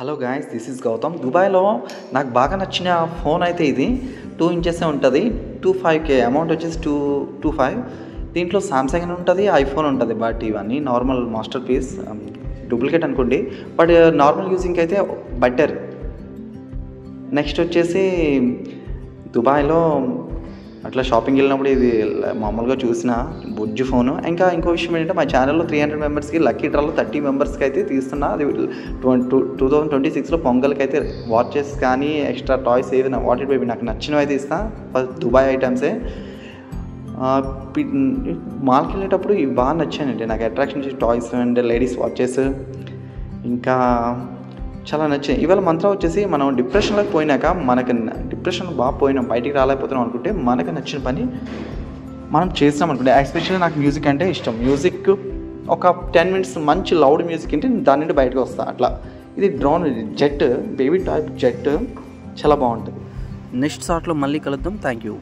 Hello guys, this is Gautam. దుబాయ్లో నాకు బాగా నచ్చిన ఫోన్ అయితే ఇది 2 ఇంచెస్ ఉంటుంది. 25K అమౌంట్ వచ్చేసి 225. దీంట్లో సామ్సంగ్ అని ఉంటుంది, ఐఫోన్ ఉంటుంది. బట్ ఇవన్నీ నార్మల్ మాస్టర్ పీస్, డూప్లికేట్ అనుకోండి. బట్ నార్మల్ యూజింగ్కి అయితే బెటర్. నెక్స్ట్ వచ్చేసి దుబాయ్లో అట్లా షాపింగ్ వెళ్ళినప్పుడు ఇది మామూలుగా చూసిన బుజ్జు ఫోను. ఇంకో విషయం ఏంటంటే మా ఛానల్లో 300 మెంబర్స్కి లక్కీ డ్రాలో 30 మెంబర్స్కి అయితే తీస్తున్నా. అది 2026లో పొంగల్కి అయితే వాచెస్ కానీ ఎక్స్ట్రా టాయ్స్ ఏదైనా వాటెడ్ బేబీ నాకు నచ్చినవి అయితే ఇస్తా. ఫస్ట్ దుబాయ్ ఐటమ్సే. మాల్కి వెళ్ళేటప్పుడు ఇవి బాగా నచ్చాయండి నాకు. అట్రాక్షన్ చేసి టాయ్స్ అండ్ లేడీస్ వాచెస్ ఇంకా చాలా నచ్చాయి. ఇవాళ మంత్రం వచ్చేసి మనం డిప్రెషన్లోకి పోయినాక మనకు డిప్రెషన్ బాగా పోయినాం, బయటికి రాలేకపోతున్నాం అనుకుంటే మనకు నచ్చిన పని మనం చేస్తాం అనుకుంటే. ఎస్పెషల్లీ నాకు మ్యూజిక్ అంటే ఇష్టం. మ్యూజిక్ ఒక 10 minutes మంచి లౌడ్ మ్యూజిక్ అంటే దాని నుండి బయటకు వస్తా. అట్లా ఇది drone, jet, baby type jet చాలా బాగుంటుంది. నెక్స్ట్ షాట్లో మళ్ళీ కలుద్దాం. Thank you.